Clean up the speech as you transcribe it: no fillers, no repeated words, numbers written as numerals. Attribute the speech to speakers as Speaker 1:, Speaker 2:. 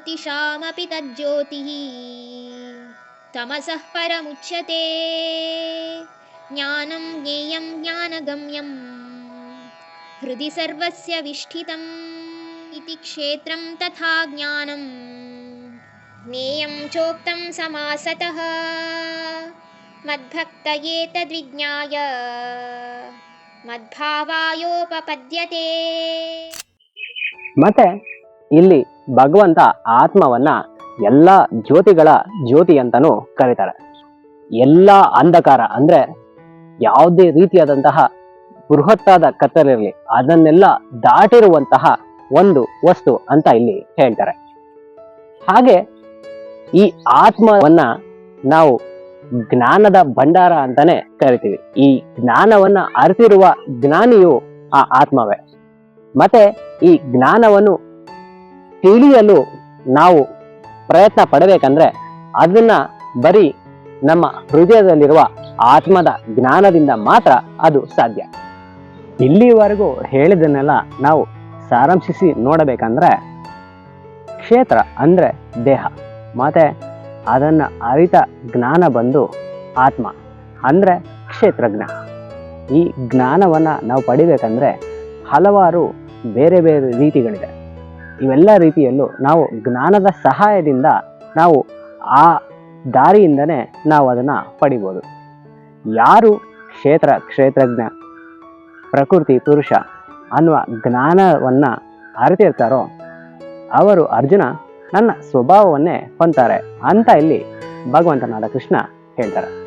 Speaker 1: ज्योतिषामपि तज्ज्योतिः तमसः परमुच्यते ज्ञानं ज्ञेयं ज्ञानगम्यं हृदि सर्वस्य विष्ठितम् इति क्षेत्रं तथा ज्ञानं ज्ञेयं चोक्तं समासतः मद्भक्तये तद्विज्ञाय ಮದ್ಭಾವಾಯೋಪಪದ್ಯತೆ.
Speaker 2: ಮತ್ತೆ ಇಲ್ಲಿ ಭಗವಂತ ಆತ್ಮವನ್ನ ಎಲ್ಲ ಜ್ಯೋತಿಗಳ ಜ್ಯೋತಿ ಅಂತಾನೂ ಕರೀತಾರೆ. ಎಲ್ಲ ಅಂಧಕಾರ ಅಂದ್ರೆ ಯಾವುದೇ ರೀತಿಯಾದಂತಹ ಬೃಹತ್ತಾದ ಕತ್ತಲಿರಲಿ ಅದನ್ನೆಲ್ಲ ದಾಟಿರುವಂತಹ ಒಂದು ವಸ್ತು ಅಂತ ಇಲ್ಲಿ ಹೇಳ್ತಾರೆ. ಹಾಗೆ ಈ ಆತ್ಮವನ್ನ ನಾವು ಜ್ಞಾನದ ಭಂಡಾರ ಅಂತಾನೆ ಕರಿತೀವಿ. ಈ ಜ್ಞಾನವನ್ನ ಅರಿತಿರುವ ಜ್ಞಾನಿಯು ಆ ಆತ್ಮವೇ. ಮತ್ತೆ ಈ ಜ್ಞಾನವನ್ನು ತಿಳಿಯಲು ನಾವು ಪ್ರಯತ್ನ ಪಡಬೇಕಂದ್ರೆ ಅದನ್ನ ಬರೀ ನಮ್ಮ ಹೃದಯದಲ್ಲಿರುವ ಆತ್ಮದ ಜ್ಞಾನದಿಂದ ಮಾತ್ರ ಅದು ಸಾಧ್ಯ. ಇಲ್ಲಿವರೆಗೂ ಹೇಳಿದನ್ನೆಲ್ಲ ನಾವು ಸಾರಾಂಶಿಸಿ ನೋಡಬೇಕಂದ್ರೆ ಕ್ಷೇತ್ರ ಅಂದ್ರೆ ದೇಹ, ಮತ್ತೆ ಅದನ್ನ ಅರಿತ ಜ್ಞಾನ ಬಂದು ಆತ್ಮ ಅಂದ್ರೆ ಕ್ಷೇತ್ರಜ್ಞ. ಈ ಜ್ಞಾನವನ್ನ ನಾವು ಪಡಿಬೇಕಂದ್ರೆ ಹಲವಾರು ಬೇರೆ ಬೇರೆ ರೀತಿಗಳಿದೆ. ಇವೆಲ್ಲ ರೀತಿಯಲ್ಲೂ ನಾವು ಜ್ಞಾನದ ಸಹಾಯದಿಂದ ನಾವು ಆ ದಾರಿಯಿಂದನೇ ನಾವು ಅದನ್ನ ಪಡಿಬೋದು. ಯಾರು ಕ್ಷೇತ್ರಜ್ಞ, ಪ್ರಕೃತಿ ಪುರುಷ ಅನ್ನುವ ಜ್ಞಾನವನ್ನ ಅರಿತಿರ್ತಾರೋ ಅವರು ಅರ್ಜುನ ನನ್ನ ಸ್ವಭಾವವನ್ನೇ ಹೊಂತಾರೆ ಅಂತ ಇಲ್ಲಿ ಭಗವಂತನಾದ ಕೃಷ್ಣ ಹೇಳ್ತಾರೆ.